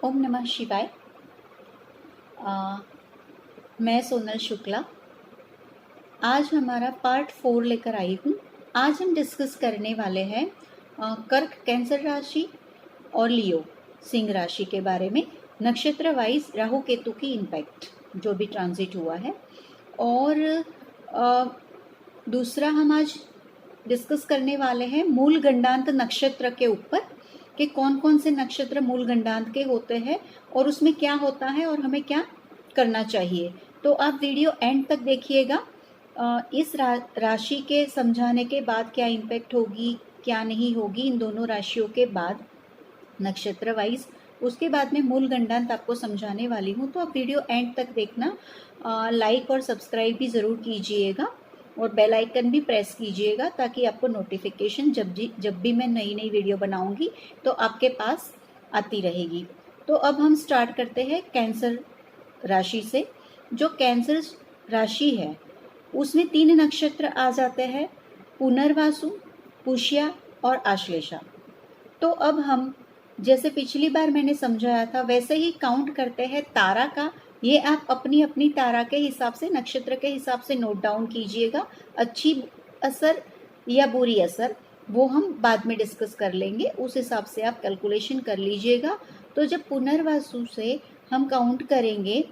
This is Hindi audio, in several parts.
ओम नमः शिवाय। मैं सोनल शुक्ला आज हमारा पार्ट 4 लेकर आई हूँ। आज हम डिस्कस करने वाले हैं कर्क कैंसर राशि और लियो सिंह राशि के बारे में, नक्षत्र वाइज राहु केतु की इम्पैक्ट जो भी ट्रांजिट हुआ है। और दूसरा हम आज डिस्कस करने वाले हैं मूल गंडांत नक्षत्र के ऊपर कि कौन कौन से नक्षत्र मूल गंडांत के होते हैं और उसमें क्या होता है और हमें क्या करना चाहिए। तो आप वीडियो एंड तक देखिएगा। इस राशि के समझाने के बाद क्या इम्पैक्ट होगी क्या नहीं होगी इन दोनों राशियों के बाद नक्षत्र वाइज, उसके बाद में मूल गंडांत आपको समझाने वाली हूँ। तो आप वीडियो एंड तक देखना, लाइक और सब्सक्राइब भी ज़रूर कीजिएगा और बेल आइकन भी प्रेस कीजिएगा ताकि आपको नोटिफिकेशन जब भी मैं नई नई वीडियो बनाऊंगी तो आपके पास आती रहेगी। तो अब हम स्टार्ट करते हैं कैंसर राशि से। जो कैंसर राशि है उसमें 3 नक्षत्र आ जाते हैं, पुनर्वासु, पुष्या और आश्लेषा। तो अब हम जैसे पिछली बार मैंने समझाया था वैसे ही काउंट करते हैं तारा का। ये आप अपनी अपनी तारा के हिसाब से, नक्षत्र के हिसाब से नोट डाउन कीजिएगा। अच्छी असर या बुरी असर वो हम बाद में डिस्कस कर लेंगे, उस हिसाब से आप कैलकुलेशन कर लीजिएगा। तो जब पुनर्वासु से हम काउंट करेंगे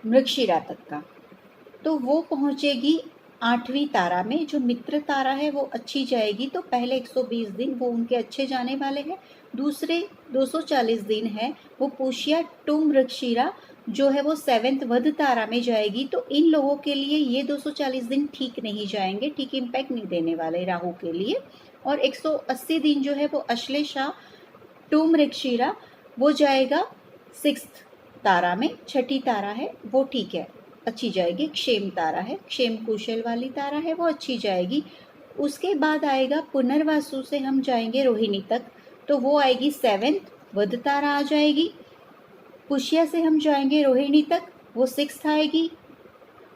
मृगशिरा तक का तो वो पहुंचेगी 8वीं तारा में। जो मित्र तारा है वो अच्छी जाएगी, तो पहले 120 दिन वो उनके अच्छे जाने वाले हैं। दूसरे 240 दिन है वो पुष्या टू मृगशिरा जो है वो 7th वध तारा में जाएगी। तो इन लोगों के लिए ये 240 दिन ठीक नहीं जाएंगे, ठीक इम्पैक्ट नहीं देने वाले राहु के लिए। और 180 दिन जो है वो अश्लेषा टू मृगशिरा वो जाएगा 6th तारा में, 6ठी तारा है वो ठीक है, अच्छी जाएगी। क्षेम तारा है, क्षेम कुशल वाली तारा है, वो अच्छी जाएगी। उसके बाद आएगा पुनर्वासु से हम जाएंगे रोहिणी तक, तो वो आएगी 7th वध तारा आ जाएगी। पुष्या से हम जाएंगे रोहिणी तक, वो 6th आएगी,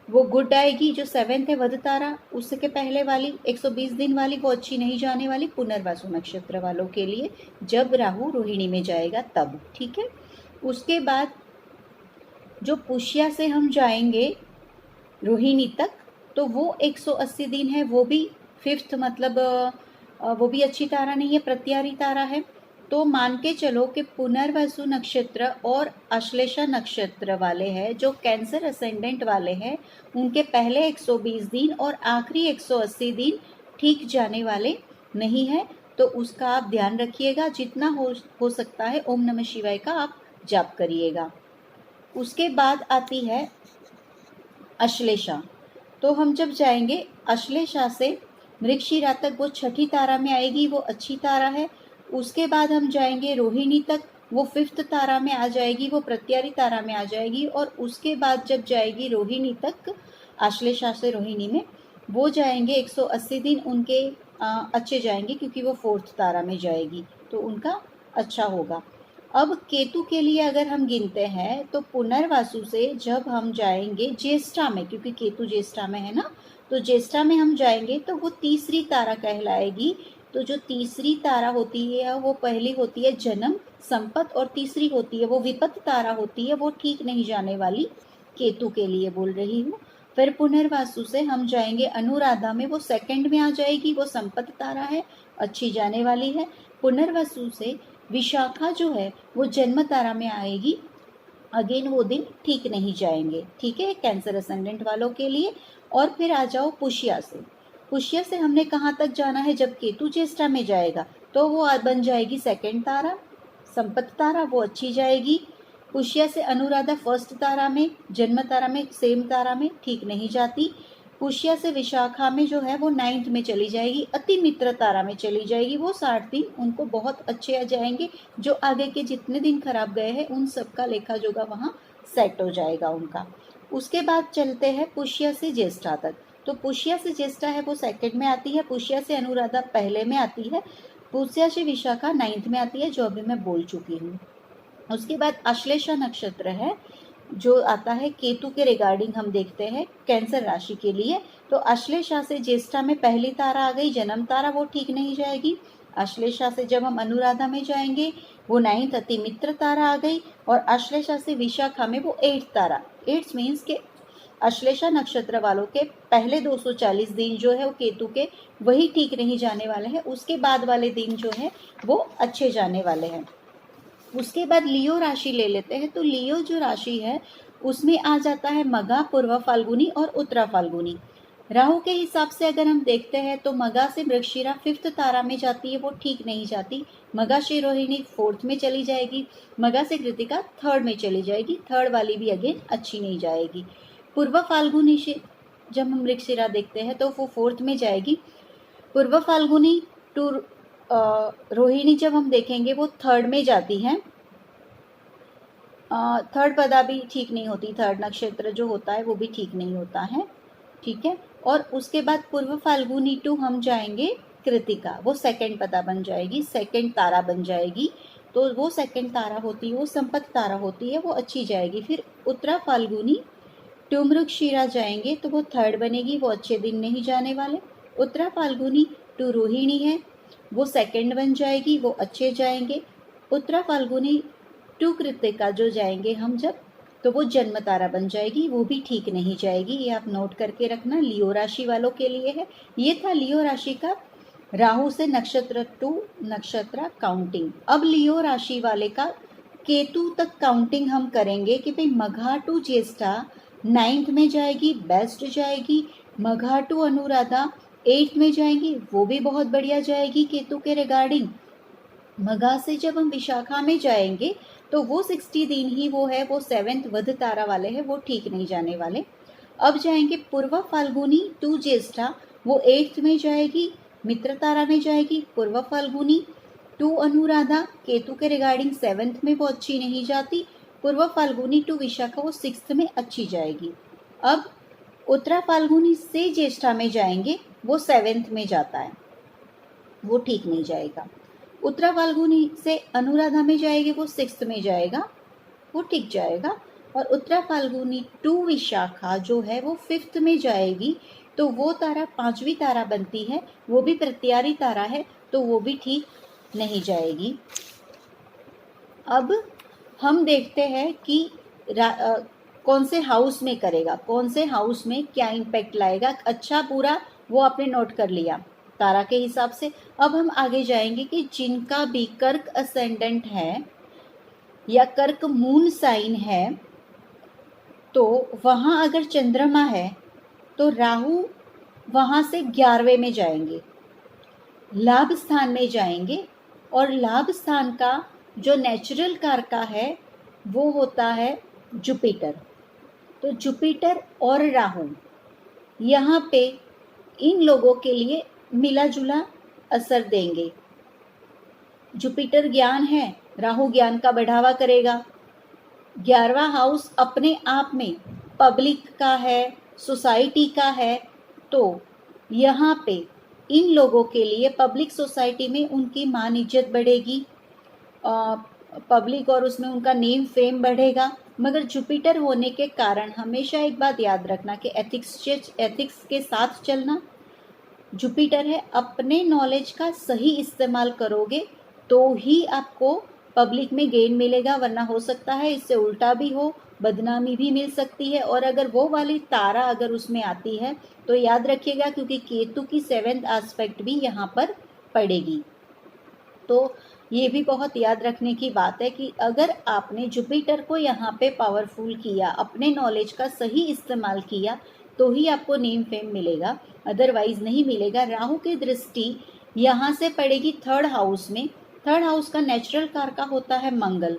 वो गुड आएगी। जो 7th है वध तारा उसके पहले वाली 120 दिन वाली वो अच्छी नहीं जाने वाली पुनर्वासु नक्षत्र वालों के लिए, जब राहु रोहिणी में जाएगा तब, ठीक है। उसके बाद जो पुष्या से हम जाएंगे रोहिणी तक तो वो 180 दिन है, वो भी 5th मतलब वो भी अच्छी तारा नहीं है, प्रत्यारी तारा है। तो मान के चलो कि पुनर्वसु नक्षत्र और अश्लेषा नक्षत्र वाले हैं जो कैंसर असेंडेंट वाले हैं, उनके पहले 120 दिन और आखिरी 180 दिन ठीक जाने वाले नहीं है। तो उसका आप ध्यान रखिएगा, जितना हो सकता है ओम नमः शिवाय का आप जाप करिएगा। उसके बाद आती है अश्लेषा। तो हम जब जाएंगे अश्लेषा से मृगशिरा तक, वो 6ठी तारा में आएगी, वो अच्छी तारा है। उसके बाद हम जाएंगे रोहिणी तक, वो 5th तारा में आ जाएगी, वो प्रत्यारी तारा में आ जाएगी। और उसके बाद जब जाएगी रोहिणी तक, अश्लेषा से रोहिणी में वो जाएंगे 180 दिन उनके अच्छे जाएंगे क्योंकि वो 4th तारा में जाएगी, तो उनका अच्छा होगा। अब केतु के लिए अगर हम गिनते हैं तो पुनर्वासु से जब हम जाएंगे ज्येष्ठा में, क्योंकि केतु ज्येष्ठा में है ना, तो ज्येष्ठा में हम जाएंगे तो वो 3री तारा कहलाएगी। तो जो 3री तारा होती है वो पहली होती है जन्म संपत्ति और तीसरी होती है वो विपत्त तारा होती है, वो ठीक नहीं जाने वाली केतु के लिए बोल रही हूँ। फिर पुनर्वासु से हम जाएंगे अनुराधा में, वो 2nd में आ जाएगी, वो संपत्ति तारा है, अच्छी जाने वाली है। पुनर्वसु से विशाखा जो है वो जन्म तारा में आएगी, अगेन वो दिन ठीक नहीं जाएंगे, ठीक है, कैंसर असेंडेंट वालों के लिए। और फिर आ जाओ पुष्या से। पुष्या से हमने कहाँ तक जाना है, जब केतु ज्येष्ठा में जाएगा तो वो बन जाएगी 2nd तारा, संपत्ति तारा, वो अच्छी जाएगी। पुष्या से अनुराधा 1st तारा में, जन्म तारा में, सेम तारा में ठीक नहीं जाती। पुष्या से विशाखा में जो है वो 9th में चली जाएगी, अति मित्र तारा में चली जाएगी, वो 60 दिन उनको बहुत अच्छे आ जाएंगे। जो आगे के जितने दिन खराब गए हैं उन सबका लेखा जोखा वहाँ सेट हो जाएगा उनका। उसके बाद चलते हैं पुष्या से ज्येष्ठा तक। तो पुष्या से ज्येष्ठा है वो 2nd में आती है, पुष्या से अनुराधा पहले में आती है, पुष्या से विशाखा 9th में आती है, जो अभी मैं बोल चुकी हूँ। उसके बाद अश्लेषा नक्षत्र है जो आता है केतु के रिगार्डिंग, हम देखते हैं कैंसर राशि के लिए। तो अश्लेषा से ज्येष्ठा में पहली तारा आ गई, जन्म तारा, वो ठीक नहीं जाएगी। आश्लेषा से जब हम अनुराधा में जाएंगे वो 9th अति मित्र तारा आ गई, और आश्लेषा से विशाखा में वो 8th तारा। 8 मीन्स के आश्लेषा नक्षत्र वालों के पहले 240 दिन जो है वो केतु के वही ठीक नहीं जाने वाले हैं, उसके बाद वाले दिन जो है वो अच्छे जाने वाले हैं। उसके बाद लियो राशि ले लेते हैं। तो लियो जो राशि है उसमें आ जाता है मघा, पूर्वा फाल्गुनी और उत्तरा फाल्गुनी। राहु के हिसाब से अगर हम देखते हैं तो मघा से मृगशिरा 5th तारा में जाती है, वो ठीक नहीं जाती। मघा से रोहिणी 4th में चली जाएगी। मघा से कृतिका 3rd में चली जाएगी, 3rd वाली भी अगेन अच्छी नहीं जाएगी। पूर्व फाल्गुनी से जब हम मृगशिरा देखते हैं तो वो 4th में जाएगी। पूर्व फाल्गुनी टू रोहिणी जब हम देखेंगे वो 3rd में जाती है। 3rd पदा भी ठीक नहीं होती, 3rd नक्षत्र जो होता है वो भी ठीक नहीं होता है, ठीक है। और उसके बाद पूर्व फाल्गुनी टू हम जाएंगे कृतिका, वो 2nd पदा बन जाएगी, 2nd तारा बन जाएगी। तो वो 2nd तारा होती है, वो संपत्ति तारा होती है, वो अच्छी जाएगी। फिर उत्तरा फाल्गुनी टू मृगशिरा जाएंगे तो वो 3rd बनेगी, वो अच्छे दिन नहीं जाने वाले। उत्तरा फाल्गुनी टू रोहिणी है, वो 2nd बन जाएगी, वो अच्छे जाएंगे। उत्तरा फाल्गुनी टू कृतिका जो जाएंगे हम जब, तो वो जन्म तारा बन जाएगी, वो भी ठीक नहीं जाएगी। ये आप नोट करके रखना, लियो राशि वालों के लिए है। ये था लियो राशि का राहु से नक्षत्र टू नक्षत्र काउंटिंग। अब लियो राशि वाले का केतु तक काउंटिंग हम करेंगे कि भाई मघा टू ज्येष्ठा 9th में जाएगी, बेस्ट जाएगी। मघा टू अनुराधा 8th में जाएगी, वो भी बहुत बढ़िया जाएगी केतु के रिगार्डिंग। मघा से जब हम विशाखा में जाएंगे तो वो 60 दिन ही वो है, वो 7th वध तारा वाले हैं, वो ठीक नहीं जाने वाले। अब जाएंगे पूर्व फाल्गुनी टू ज्येष्ठा, वो 8th में जाएगी, मित्र तारा में जाएगी। पूर्व फाल्गुनी टू अनुराधा केतु के रिगार्डिंग 7th में वो अच्छी नहीं जाती। पूर्व फाल्गुनी टू विशाखा वो 6th में अच्छी जाएगी। अब उत्तरा फाल्गुनी से ज्येष्ठा में जाएंगे, वो 7th में जाता है, वो ठीक नहीं जाएगा। उत्तरा फाल्गुनी से अनुराधा में जाएगी, वो 6th में जाएगा, वो ठीक जाएगा। और उत्तरा फाल्गुनी टू विशाखा जो है वो 5th में जाएगी, तो वो तारा 5वीं तारा बनती है, वो भी प्रत्यारी तारा है, तो वो भी ठीक नहीं जाएगी। अब हम देखते हैं कि कौन से हाउस में करेगा, कौन से हाउस में क्या इम्पैक्ट लाएगा, अच्छा बुरा वो आपने नोट कर लिया तारा के हिसाब से। अब हम आगे जाएंगे कि जिनका भी कर्क असेंडेंट है या कर्क मून साइन है, तो वहाँ अगर चंद्रमा है तो राहु वहाँ से 11वें में जाएंगे, लाभ स्थान में जाएंगे। और लाभ स्थान का जो नेचुरल कारका है वो होता है जुपिटर। तो जुपिटर और राहु यहाँ पे इन लोगों के लिए मिला जुला असर देंगे। जुपिटर ज्ञान है, राहु ज्ञान का बढ़ावा करेगा। 11वां हाउस अपने आप में पब्लिक का है, सोसाइटी का है, तो यहाँ पे इन लोगों के लिए पब्लिक सोसाइटी में उनकी मान इज्जत बढ़ेगी, पब्लिक और उसमें उनका नेम फेम बढ़ेगा। मगर जुपिटर होने के कारण हमेशा एक बात याद रखना कि एथिक्स के साथ चलना। जुपिटर है, अपने नॉलेज का सही इस्तेमाल करोगे तो ही आपको पब्लिक में गेन मिलेगा, वरना हो सकता है इससे उल्टा भी हो, बदनामी भी मिल सकती है। और अगर वो वाली तारा अगर उसमें आती है तो याद रखिएगा, क्योंकि केतु की 7th एस्पेक्ट भी यहाँ पर पड़ेगी। तो ये भी बहुत याद रखने की बात है कि अगर आपने जुपिटर को यहाँ पे पावरफुल किया, अपने नॉलेज का सही इस्तेमाल किया, तो ही आपको नेम फेम मिलेगा, अदरवाइज नहीं मिलेगा। राहु की दृष्टि यहाँ से पड़ेगी 3rd हाउस में। 3rd हाउस का नेचुरल कारका होता है मंगल,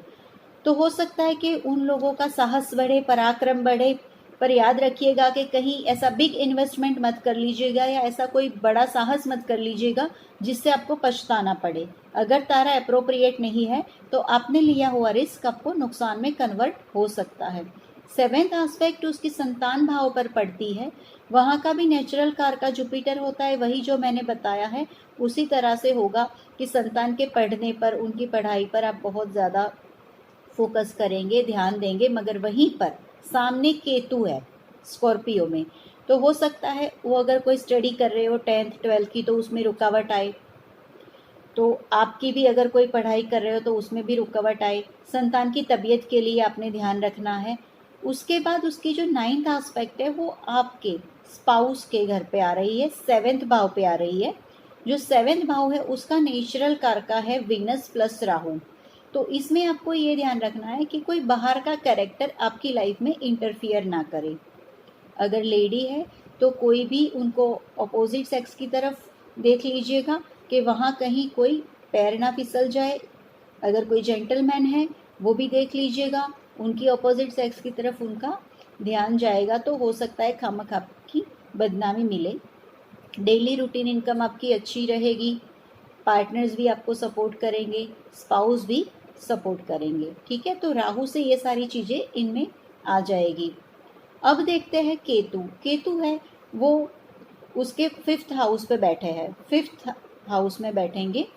तो हो सकता है कि उन लोगों का साहस बढ़े, पराक्रम बढ़े। पर याद रखिएगा कि कहीं ऐसा बिग इन्वेस्टमेंट मत कर लीजिएगा या ऐसा कोई बड़ा साहस मत कर लीजिएगा जिससे आपको पछताना पड़े। अगर तारा अप्रोप्रिएट नहीं है तो आपने लिया हुआ रिस्क आपको नुकसान में कन्वर्ट हो सकता है। 7th एस्पेक्ट उसकी संतान भाव पर पड़ती है, वहाँ का भी नेचुरल कार का जुपिटर होता है, वही जो मैंने बताया है उसी तरह से होगा कि संतान के पढ़ने पर, उनकी पढ़ाई पर आप बहुत ज़्यादा फोकस करेंगे, ध्यान देंगे। मगर वहीं पर सामने केतु है स्कॉर्पियो में, तो हो सकता है वो अगर कोई स्टडी कर रहे हो 10th 12th की, तो उसमें रुकावट आए। तो आपकी भी अगर कोई पढ़ाई कर रहे हो तो उसमें भी रुकावट आए। संतान की तबीयत के लिए आपने ध्यान रखना है। उसके बाद उसकी जो 9th एस्पेक्ट है वो आपके स्पाउस के घर पे आ रही है, 7th भाव पे आ रही है। जो 7th भाव है उसका नेचुरल कारका है वीनस प्लस राहु। तो इसमें आपको ये ध्यान रखना है कि कोई बाहर का कैरेक्टर आपकी लाइफ में इंटरफियर ना करे। अगर लेडी है तो कोई भी उनको अपोजिट सेक्स की तरफ देख लीजिएगा कि वहाँ कहीं कोई पैर ना फिसल जाए। अगर कोई जेंटलमैन है वो भी देख लीजिएगा, उनकी अपोजिट सेक्स की तरफ उनका ध्यान जाएगा तो हो सकता है खामखा की बदनामी मिले। डेली रूटीन इनकम आपकी अच्छी रहेगी, पार्टनर्स भी आपको सपोर्ट करेंगे, स्पाउस भी सपोर्ट करेंगे। ठीक है, तो राहु से ये सारी चीज़ें इनमें आ जाएगी। अब देखते हैं केतु। केतु है वो उसके 5th हाउस पे बैठे हैं, 5th हाउस में बैठेंगे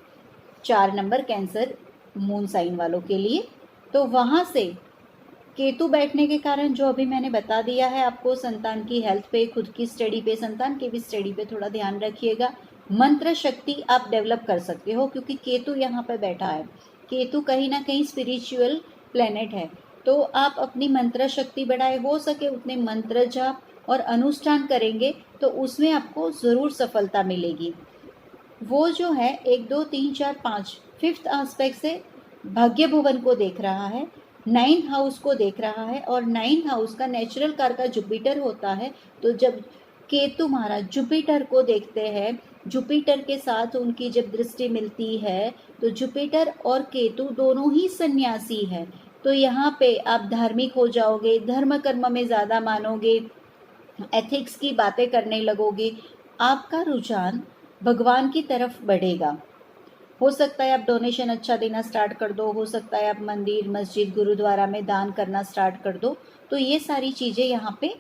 4 नंबर कैंसर मून साइन वालों के लिए। तो वहाँ से केतु बैठने के कारण जो अभी मैंने बता दिया है आपको, संतान की हेल्थ पे, खुद की स्टडी पे, संतान की भी स्टडी पे थोड़ा ध्यान रखिएगा। मंत्र शक्ति आप डेवलप कर सकते हो क्योंकि केतु यहाँ पे बैठा है। केतु कहीं ना कहीं स्पिरिचुअल प्लेनेट है, तो आप अपनी मंत्र शक्ति बढ़ाए, हो सके उतने मंत्र जाप और अनुष्ठान करेंगे तो उसमें आपको ज़रूर सफलता मिलेगी। वो जो है 1 2 3 4 5 5th एस्पेक्ट से भाग्य भुवन को देख रहा है, 9th हाउस को देख रहा है, और 9th हाउस का नेचुरल कारक जुपिटर होता है। तो जब केतु महाराज जुपिटर को देखते हैं, जुपिटर के साथ उनकी जब दृष्टि मिलती है तो जुपिटर और केतु दोनों ही सन्यासी है। तो यहाँ पे आप धार्मिक हो जाओगे, धर्म कर्म में ज़्यादा मानोगे, एथिक्स की बातें करने लगोगे, आपका रुझान भगवान की तरफ बढ़ेगा। हो सकता है आप डोनेशन अच्छा देना स्टार्ट कर दो, हो सकता है आप मंदिर, मस्जिद, गुरुद्वारा में दान करना स्टार्ट कर दो। तो ये सारी चीज़ें यहाँ पे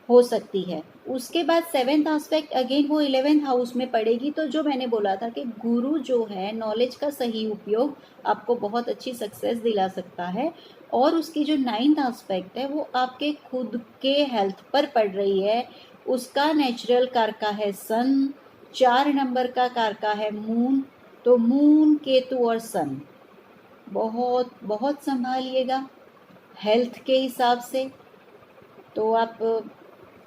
हो सकती है। उसके बाद 7th एस्पेक्ट अगेन वो 11th हाउस में पड़ेगी। तो जो मैंने बोला था कि गुरु जो है, नॉलेज का सही उपयोग आपको बहुत अच्छी सक्सेस दिला सकता है। और उसकी जो 9th एस्पेक्ट है वो आपके खुद के हेल्थ पर पड़ रही है। उसका नेचुरल कारका है सन, 4 नंबर का कारका है मून। तो मून, केतु और सन बहुत बहुत संभालिएगा हेल्थ के हिसाब से। तो आप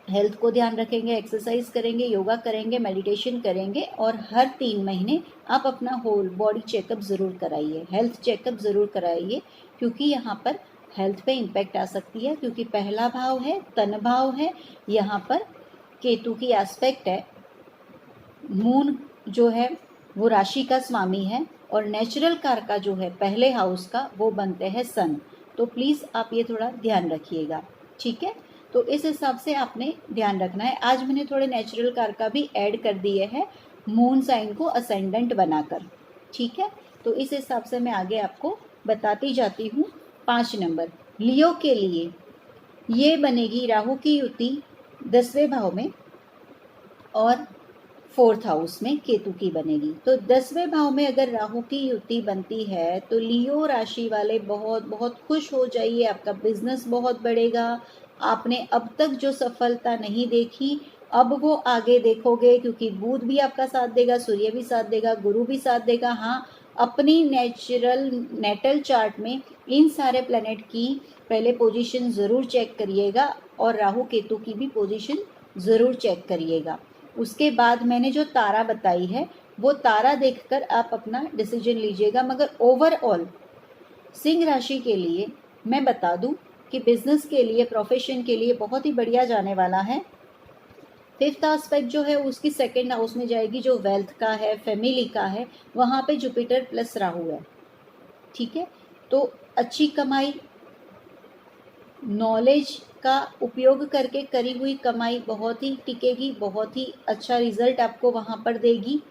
हेल्थ को ध्यान रखेंगे, एक्सरसाइज करेंगे, योगा करेंगे, मेडिटेशन करेंगे, और हर 3 महीने आप अपना होल बॉडी चेकअप ज़रूर कराइए, हेल्थ चेकअप ज़रूर कराइए, क्योंकि यहाँ पर हेल्थ पे इम्पैक्ट आ सकती है। क्योंकि पहला भाव है, तन भाव है, यहाँ पर केतु की एस्पेक्ट है, मून जो है वो राशि का स्वामी है, और नेचुरल कारका जो है पहले हाउस का वो बनते हैं सन। तो प्लीज़ आप ये थोड़ा ध्यान रखिएगा। ठीक है, तो इस हिसाब से आपने ध्यान रखना है। आज मैंने थोड़े नेचुरल कारका भी ऐड कर दिए हैं मून साइन को असेंडेंट बनाकर। ठीक है, तो इस हिसाब से मैं आगे आपको बताती जाती हूँ। 5 नंबर लियो के लिए ये बनेगी राहु की युति 10वें भाव में, और 4th हाउस में केतु की बनेगी। तो 10वें भाव में अगर राहु की युति बनती है तो लियो राशि वाले बहुत बहुत खुश हो जाइए, आपका बिजनेस बहुत बढ़ेगा। आपने अब तक जो सफलता नहीं देखी अब वो आगे देखोगे, क्योंकि बुध भी आपका साथ देगा, सूर्य भी साथ देगा, गुरु भी साथ देगा। हाँ, अपनी नेटल चार्ट में इन सारे प्लैनेट की पहले पोजीशन ज़रूर चेक करिएगा, और राहु केतु की भी पोजीशन ज़रूर चेक करिएगा। उसके बाद मैंने जो तारा बताई है वो तारा देखकर आप अपना डिसीजन लीजिएगा। मगर ओवरऑल सिंह राशि के लिए मैं बता दूं कि बिजनेस के लिए, प्रोफेशन के लिए बहुत ही बढ़िया जाने वाला है। 5th एस्पेक्ट जो है उसकी 2nd हाउस में जाएगी, जो वेल्थ का है, फैमिली का है, वहाँ पे जुपिटर प्लस राहु है। ठीक है, तो अच्छी कमाई, नॉलेज का उपयोग करके करी हुई कमाई बहुत ही टिकेगी, बहुत ही अच्छा रिजल्ट आपको वहाँ पर देगी।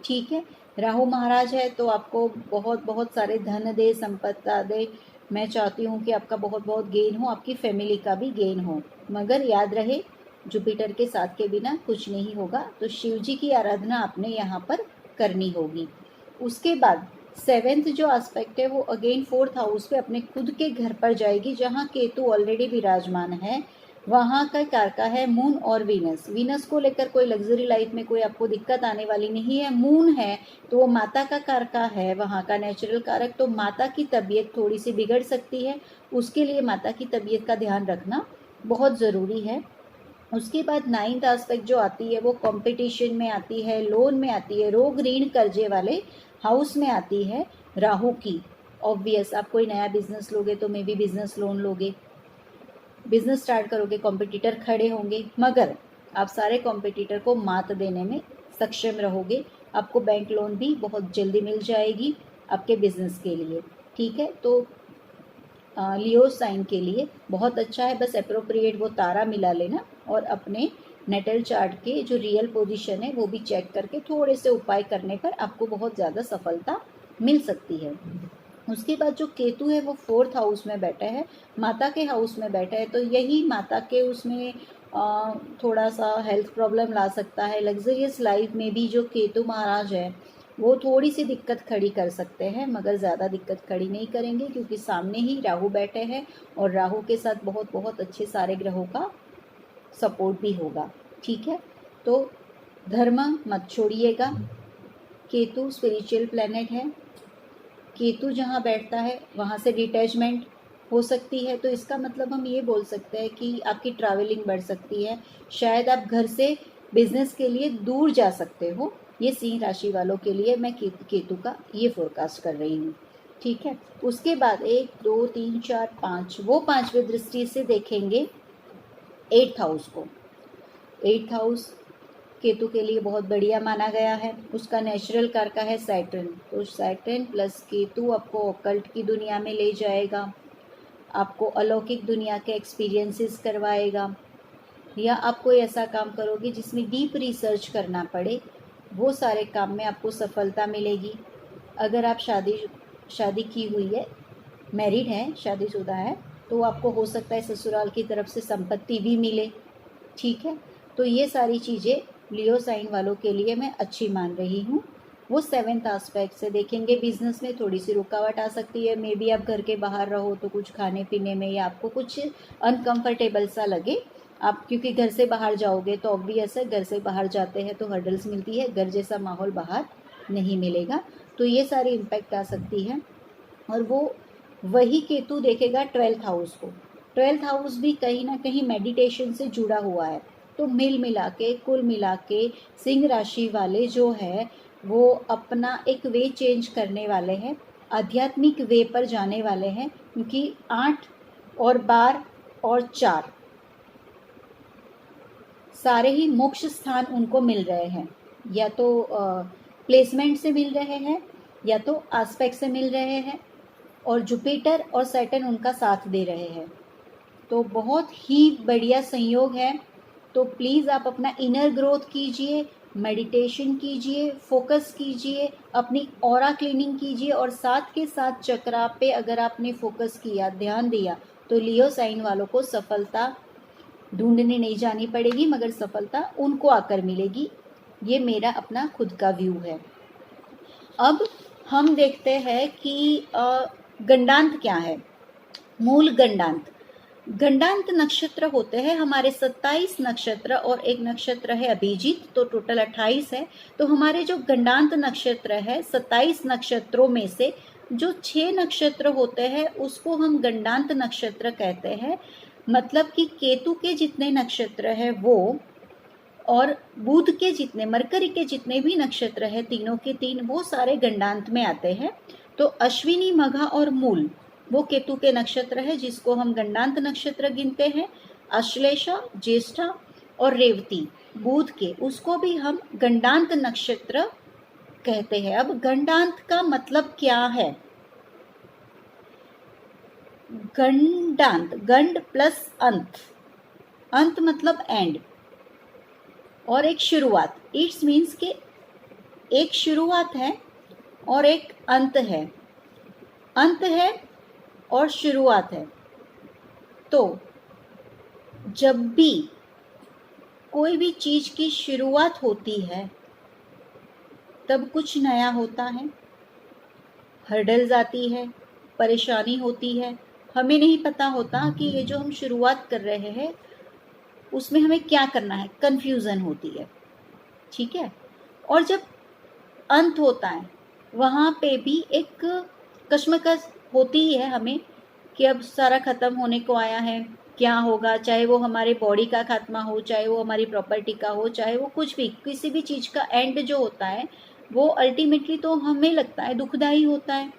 ठीक है, राहु महाराज है तो आपको बहुत बहुत सारे धन दे, संपत्ति दे। मैं चाहती हूँ कि आपका बहुत बहुत गेन हो, आपकी फैमिली का भी गेन हो। मगर याद रहे जुपिटर के साथ के बिना कुछ नहीं होगा, तो शिव जी की आराधना आपने यहाँ पर करनी होगी। उसके बाद 7th जो एस्पेक्ट है वो अगेन 4th हाउस पे अपने खुद के घर पर जाएगी, जहाँ केतु ऑलरेडी विराजमान है। वहाँ का कारका है मून और वीनस। वीनस को लेकर कोई लग्जरी लाइफ में कोई आपको दिक्कत आने वाली नहीं है। मून है तो वो माता का कारका है, वहाँ का नेचुरल कारक, तो माता की तबीयत थोड़ी सी बिगड़ सकती है, उसके लिए माता की तबीयत का ध्यान रखना बहुत ज़रूरी है। उसके बाद 9th एस्पेक्ट जो आती है वो कंपटीशन में आती है, लोन में आती है, रोग ऋण कर्जे वाले हाउस में आती है राहु की। ऑब्वियस, आप कोई नया बिजनेस लोगे तो मे बी बिजनेस लोन लोगे, बिजनेस स्टार्ट करोगे, कॉम्पिटिटर खड़े होंगे, मगर आप सारे कॉम्पिटिटर को मात देने में सक्षम रहोगे। आपको बैंक लोन भी बहुत जल्दी मिल जाएगी आपके बिजनेस के लिए। ठीक है, तो लियो साइन के लिए बहुत अच्छा है। बस अप्रोप्रिएट वो तारा मिला लेना और अपने नेटल चार्ट के जो रियल पोजीशन है वो भी चेक करके थोड़े से उपाय करने पर आपको बहुत ज़्यादा सफलता मिल सकती है। उसके बाद जो केतु है वो 4th हाउस में बैठा है, माता के हाउस में बैठा है, तो यही माता के उसमें थोड़ा सा हेल्थ प्रॉब्लम ला सकता है। लग्जरियस लाइफ में भी जो केतु महाराज है वो थोड़ी सी दिक्कत खड़ी कर सकते हैं, मगर ज़्यादा दिक्कत खड़ी नहीं करेंगे क्योंकि सामने ही राहु बैठे हैं और राहु के साथ बहुत बहुत अच्छे सारे ग्रहों का सपोर्ट भी होगा। ठीक है, तो धर्म मत छोड़िएगा। केतु स्पिरिचुअल प्लैनेट है, केतु जहाँ बैठता है वहाँ से डिटैचमेंट हो सकती है, तो इसका मतलब हम ये बोल सकते हैं कि आपकी ट्रैवलिंग बढ़ सकती है, शायद आप घर से बिजनेस के लिए दूर जा सकते हो। ये सिंह राशि वालों के लिए मैं केतु का ये फोरकास्ट कर रही हूँ। ठीक है, उसके बाद 1 2 3 4 5 वो 5वीं दृष्टि से देखेंगे 8th हाउस को। 8th हाउस केतु के लिए बहुत बढ़िया माना गया है। उसका नेचुरल कारका है सैटर्न, तो सैटर्न प्लस केतु आपको ऑकल्ट की दुनिया में ले जाएगा, आपको अलौकिक दुनिया के एक्सपीरियंसेस करवाएगा, या आप कोई ऐसा काम करोगे जिसमें डीप रिसर्च करना पड़े, वो सारे काम में आपको सफलता मिलेगी। अगर आप शादी की हुई है, मैरिड है, शादीशुदा है, तो आपको हो सकता है ससुराल की तरफ से संपत्ति भी मिले। ठीक है, तो ये सारी चीज़ें लियो साइन वालों के लिए मैं अच्छी मान रही हूँ। वो 7th एस्पेक्ट से देखेंगे। बिजनेस में थोड़ी सी रुकावट आ सकती है, मे बी आप घर के बाहर रहो तो कुछ खाने पीने में या आपको कुछ अनकंफर्टेबल सा लगे, आप क्योंकि घर से बाहर जाओगे तो ऑब्वियस है, घर से बाहर जाते हैं तो हर्डल्स मिलती है, घर जैसा माहौल बाहर नहीं मिलेगा, तो ये सारी इम्पैक्ट आ सकती है। और वो वही केतु देखेगा 12th हाउस को। 12th हाउस भी कहीं ना कहीं मेडिटेशन से जुड़ा हुआ है, तो कुल मिला के सिंह राशि वाले जो है वो अपना एक वे चेंज करने वाले हैं, आध्यात्मिक वे पर जाने वाले हैं, क्योंकि 8 और 12 और 4 सारे ही मोक्ष स्थान उनको मिल रहे हैं, या तो प्लेसमेंट से मिल रहे हैं या तो आस्पेक्ट से मिल रहे हैं, और जुपिटर और सैटर्न उनका साथ दे रहे हैं, तो बहुत ही बढ़िया संयोग है। तो प्लीज़ आप अपना इनर ग्रोथ कीजिए, मेडिटेशन कीजिए, फोकस कीजिए, अपनी ऑरा क्लीनिंग कीजिए, और साथ के साथ चक्रा पे अगर आपने फोकस किया, ध्यान दिया, तो लियो साइन वालों को सफलता ढूंढने नहीं जानी पड़ेगी, मगर सफलता उनको आकर मिलेगी। ये मेरा अपना खुद का व्यू है। अब हम देखते हैं कि गंडांत क्या है। मूल गंडांत, गंडांत नक्षत्र होते हैं हमारे 27 नक्षत्र और एक नक्षत्र है अभिजीत, तो टोटल 28 है। तो हमारे जो गंडांत नक्षत्र है 27 नक्षत्रों में से जो 6 नक्षत्र होते हैं उसको हम गंडांत नक्षत्र कहते हैं। मतलब कि केतु के जितने नक्षत्र है वो, और बुध के जितने, मरकरी के जितने भी नक्षत्र है, तीनों के तीन, वो सारे गंडांत में आते हैं। तो अश्विनी, मघा और मूल वो केतु के नक्षत्र है जिसको हम गंडांत नक्षत्र गिनते हैं। अश्लेषा, ज्येष्ठा और रेवती बुध के, उसको भी हम गंडांत नक्षत्र कहते हैं। अब गंडांत का मतलब क्या है? गंडांत, गंड प्लस अंत, अंत मतलब एंड, और एक शुरुआत। इट्स मीन्स के एक शुरुआत है और एक अंत है, अंत है और शुरुआत है। तो जब भी कोई भी चीज की शुरुआत होती है तब कुछ नया होता है, हर्डल्स आती है, परेशानी होती है, हमें नहीं पता होता कि ये जो हम शुरुआत कर रहे हैं उसमें हमें क्या करना है, कन्फ्यूज़न होती है, ठीक है। और जब अंत होता है वहाँ पे भी एक कश्मकश होती ही है हमें कि अब सारा ख़त्म होने को आया है, क्या होगा, चाहे वो हमारे बॉडी का खात्मा हो, चाहे वो हमारी प्रॉपर्टी का हो, चाहे वो कुछ भी, किसी भी चीज़ का एंड जो होता है वो अल्टीमेटली तो हमें लगता है दुखदाई होता है।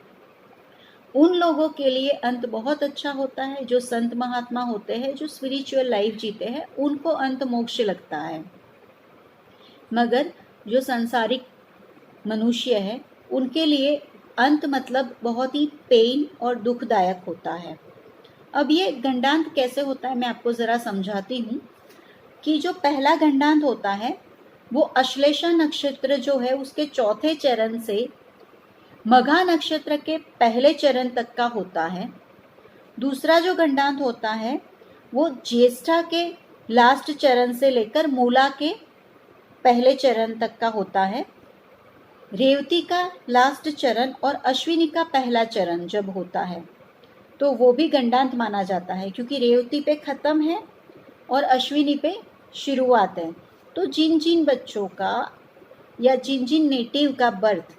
उन लोगों के लिए अंत बहुत अच्छा होता है, जो संत महात्मा होते हैं, जो स्पिरिचुअल लाइफ जीते हैं, उनको अंत मोक्ष लगता है। मगर जो सांसारिक मनुष्य है उनके लिए अंत मतलब बहुत ही पेन और दुखदायक होता है। अब ये गंडांत कैसे होता है मैं आपको ज़रा समझाती हूँ कि जो पहला गंडांत होता है वो अश्लेषा नक्षत्र जो है उसके चौथे चरण से मघा नक्षत्र के पहले चरण तक का होता है। दूसरा जो गंडांत होता है वो ज्येष्ठा के लास्ट चरण से लेकर मूला के पहले चरण तक का होता है। रेवती का लास्ट चरण और अश्विनी का पहला चरण जब होता है तो वो भी गंडांत माना जाता है, क्योंकि रेवती पे ख़त्म है और अश्विनी पे शुरुआत है। तो जिन जिन बच्चों का या जिन जिन नेटिव का बर्थ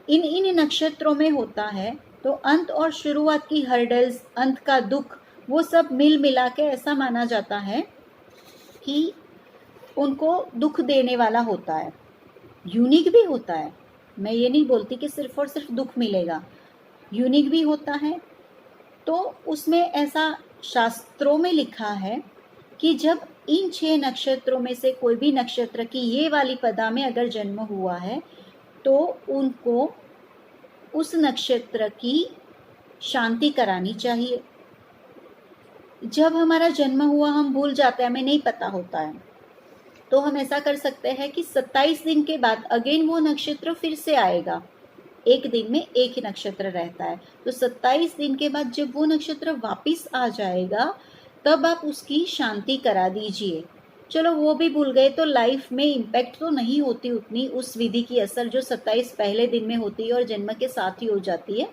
इन इन नक्षत्रों में होता है तो अंत और शुरुआत की हर्डल्स, अंत का दुख, वो सब मिल मिला के ऐसा माना जाता है कि उनको दुख देने वाला होता है। यूनिक भी होता है, मैं ये नहीं बोलती कि सिर्फ और सिर्फ दुख मिलेगा, यूनिक भी होता है। तो उसमें ऐसा शास्त्रों में लिखा है कि जब इन 6 नक्षत्रों में से कोई भी नक्षत्र की ये वाली पदा में अगर जन्म हुआ है तो उनको उस नक्षत्र की शांति करानी चाहिए। जब हमारा जन्म हुआ हम भूल जाते हैं, हमें नहीं पता होता है, तो हम ऐसा कर सकते हैं कि 27 दिन के बाद अगेन वो नक्षत्र फिर से आएगा। एक दिन में एक ही नक्षत्र रहता है, तो 27 दिन के बाद जब वो नक्षत्र वापिस आ जाएगा तब आप उसकी शांति करा दीजिए। चलो वो भी भूल गए तो लाइफ में इम्पैक्ट तो नहीं होती उतनी उस विधि की असर जो 27 पहले दिन में होती है और जन्म के साथ ही हो जाती है।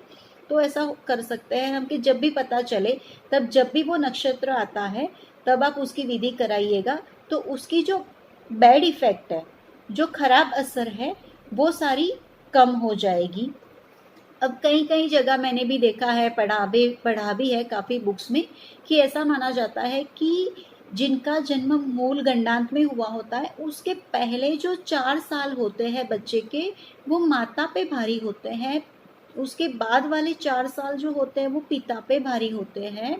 तो ऐसा कर सकते हैं हम कि जब भी पता चले तब जब भी वो नक्षत्र आता है तब आप उसकी विधि कराइएगा, तो उसकी जो बैड इफ़ेक्ट है, जो खराब असर है, वो सारी कम हो जाएगी। अब कई कई जगह मैंने भी देखा है, पढ़ा भी है काफ़ी बुक्स में कि ऐसा माना जाता है कि जिनका जन्म मूल गंडांत में हुआ होता है उसके पहले जो 4 साल होते हैं बच्चे के वो माता पे भारी होते हैं, उसके बाद वाले 4 साल जो होते हैं वो पिता पे भारी होते हैं,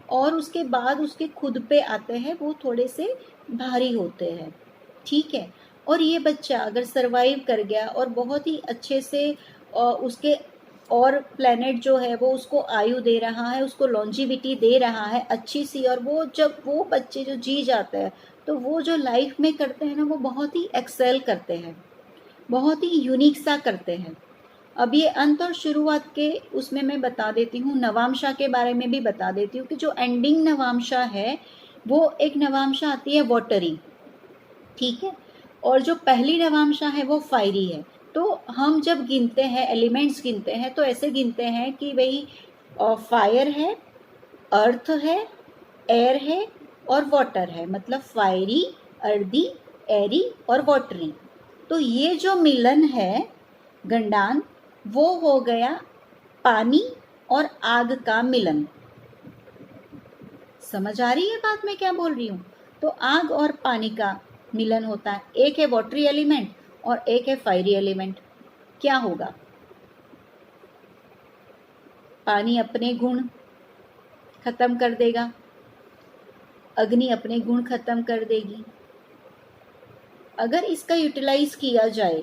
और उसके बाद उसके खुद पे आते हैं वो थोड़े से भारी होते हैं, ठीक है। और ये बच्चा अगर सरवाइव कर गया और बहुत ही अच्छे से उसके और प्लेनेट जो है वो उसको आयु दे रहा है, उसको लॉन्जिविटी दे रहा है अच्छी सी, और वो जब वो बच्चे जो जी जाते हैं तो वो जो लाइफ में करते हैं ना वो बहुत ही एक्सेल करते हैं, बहुत ही यूनिक सा करते हैं। अब ये अंत और शुरुआत के उसमें मैं बता देती हूँ, नवांशा के बारे में भी बता देती हूँ कि जो एंडिंग नवांशा है वो एक नवांशा आती है वाटरी, ठीक है, और जो पहली नवांशा है वो फायरी है। तो हम जब गिनते हैं एलिमेंट्स गिनते हैं तो ऐसे गिनते हैं कि भाई फायर है, अर्थ है, एयर है और वाटर है, मतलब फायरी, अर्दी, एरी और वाटरी। तो ये जो मिलन है गंडान वो हो गया पानी और आग का मिलन। समझ आ रही है बात मैं क्या बोल रही हूँ? तो आग और पानी का मिलन होता है, एक है वाटरी एलिमेंट और एक है फायरी एलिमेंट। क्या होगा? पानी अपने गुण खत्म कर देगा, अग्नि अपने गुण खत्म कर देगी। अगर इसका यूटिलाइज किया जाए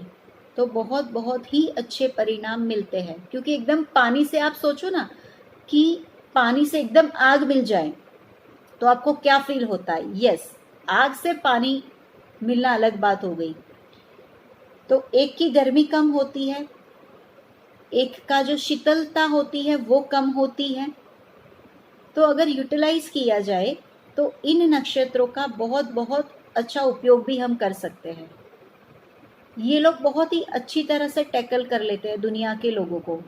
तो बहुत बहुत ही अच्छे परिणाम मिलते हैं, क्योंकि एकदम पानी से आप सोचो ना कि पानी से एकदम आग मिल जाए तो आपको क्या फील होता है? यस, आग से पानी मिलना अलग बात हो गई। तो एक की गर्मी कम होती है, एक का जो शीतलता होती है वो कम होती है। तो अगर यूटिलाइज किया जाए तो इन नक्षत्रों का बहुत बहुत अच्छा उपयोग भी हम कर सकते हैं। ये लोग बहुत ही अच्छी तरह से टैकल कर लेते हैं दुनिया के लोगों को,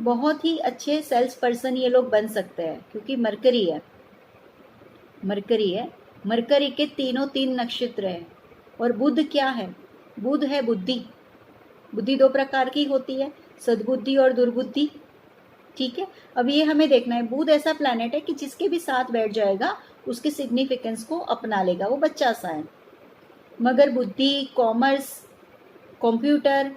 बहुत ही अच्छे सेल्स पर्सन ये लोग बन सकते हैं, क्योंकि मरकरी है, मरकरी है मरकरी के तीनों 3 नक्षत्र हैं। और बुध क्या है? बुध है बुद्धि। बुद्धि 2 प्रकार की होती है, सद्बुद्धि और दुर्बुद्धि। ठीक है, अब ये हमें देखना है, बुध ऐसा प्लैनेट है कि जिसके भी साथ बैठ जाएगा उसके सिग्निफिकेंस को अपना लेगा, वो बच्चा सा है। मगर बुद्धि, कॉमर्स, कंप्यूटर,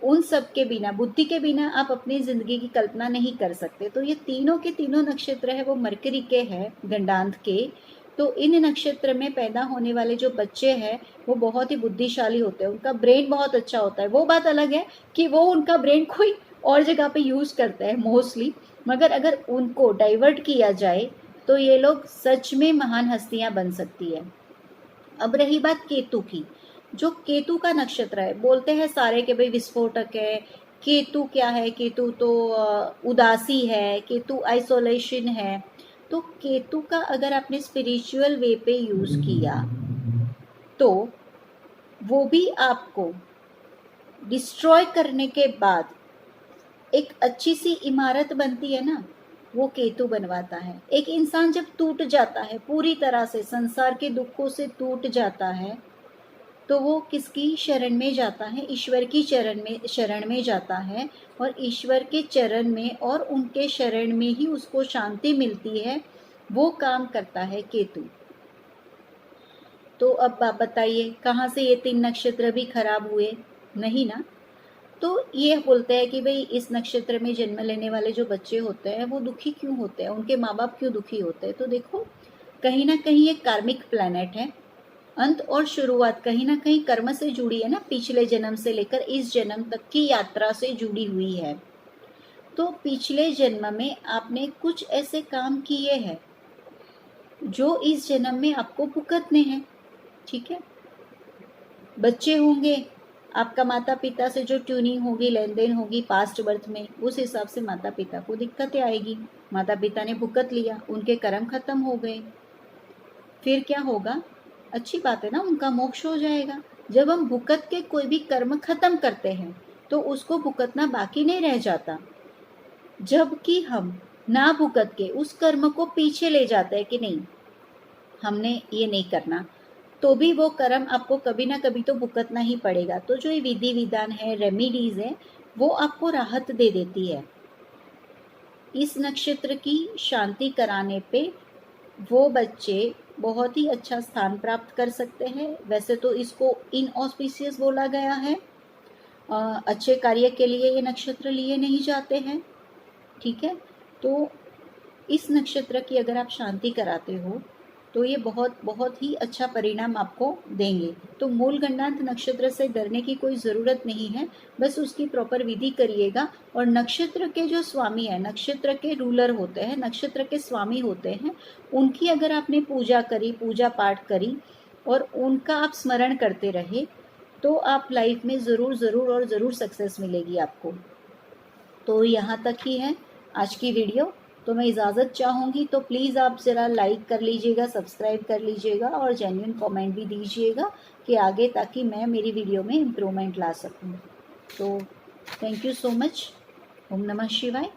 उन सब के बिना, बुद्धि के बिना आप अपनी जिंदगी की कल्पना नहीं कर सकते। तो ये तीनों के तीनों नक्षत्र है वो मरकरी के हैं, गंडांत के। तो इन नक्षत्र में पैदा होने वाले जो बच्चे हैं वो बहुत ही बुद्धिशाली होते हैं, उनका ब्रेन बहुत अच्छा होता है। वो बात अलग है कि वो उनका ब्रेन कोई और जगह पे यूज करते हैं मोस्टली, मगर अगर उनको डाइवर्ट किया जाए तो ये लोग सच में महान हस्तियां बन सकती है। अब रही बात केतु की, जो केतु का नक्षत्र है, बोलते हैं सारे के भाई विस्फोटक है। केतु क्या है? केतु तो उदासी है, केतु आइसोलेशन है। तो केतु का अगर आपने स्पिरिचुअल वे पे यूज किया तो वो भी आपको डिस्ट्रॉय करने के बाद एक अच्छी सी इमारत बनती है ना, वो केतु बनवाता है। एक इंसान जब टूट जाता है पूरी तरह से, संसार के दुखों से टूट जाता है, तो वो किसकी शरण में जाता है? ईश्वर की शरण में जाता है। और ईश्वर के चरण में और उनके शरण में ही उसको शांति मिलती है। वो काम करता है केतु। तो अब आप बताइए, कहाँ से ये 3 नक्षत्र भी खराब हुए? नहीं ना। तो ये बोलते हैं कि भाई इस नक्षत्र में जन्म लेने वाले जो बच्चे होते हैं वो दुखी क्यों होते हैं, उनके माँ बाप क्यों दुखी होते हैं? तो देखो, कहीं ना कहीं ये कार्मिक प्लैनेट है। अंत और शुरुआत कहीं ना कहीं कर्म से जुड़ी है ना, पिछले जन्म से लेकर इस जन्म तक की यात्रा से जुड़ी हुई है। तो पिछले जन्म में आपने कुछ ऐसे काम किए हैं जो इस जन्म में आपको भुगतने हैं। ठीक है, बच्चे होंगे, आपका माता पिता से जो ट्यूनिंग होगी, लेन देन होगी पास्ट बर्थ में, उस हिसाब से माता पिता को दिक्कतें आएगी। माता पिता ने भुगत लिया, उनके कर्म खत्म हो गए, फिर क्या होगा? अच्छी बात है ना, उनका मोक्ष हो जाएगा। जब हम भुगत के कोई भी कर्म खत्म करते हैं तो उसको भुगतना बाकी नहीं रह जाता। जबकि हम ना भुगत के उस कर्म को पीछे ले जाते हैं कि नहीं, हमने ये नहीं करना, तो भी वो कर्म आपको कभी ना कभी तो भुगतना ही पड़ेगा। तो जो ये विधि विधान है, रेमेडीज है, वो आपको राहत दे देती है। इस नक्षत्र की शांति कराने पे वो बच्चे बहुत ही अच्छा स्थान प्राप्त कर सकते हैं। वैसे तो इसको इनऑस्पिशियस बोला गया है, अच्छे कार्य के लिए ये नक्षत्र लिए नहीं जाते हैं। ठीक है, तो इस नक्षत्र की अगर आप शांति कराते हो तो ये बहुत बहुत ही अच्छा परिणाम आपको देंगे। तो मूल गंडांत नक्षत्र से डरने की कोई ज़रूरत नहीं है, बस उसकी प्रॉपर विधि करिएगा। और नक्षत्र के जो स्वामी है, नक्षत्र के रूलर होते हैं, नक्षत्र के स्वामी होते हैं, उनकी अगर आपने पूजा करी, पूजा पाठ करी और उनका आप स्मरण करते रहे तो आप लाइफ में ज़रूर ज़रूर और ज़रूर सक्सेस मिलेगी आपको। तो यहाँ तक ही है आज की वीडियो। तो मैं इजाज़त चाहूँगी, तो प्लीज़ आप ज़रा लाइक कर लीजिएगा, सब्सक्राइब कर लीजिएगा और जेन्युइन कमेंट भी दीजिएगा कि आगे, ताकि मैं मेरी वीडियो में इम्प्रूवमेंट ला सकूँ। तो थैंक यू सो मच। ओम नमः शिवाय।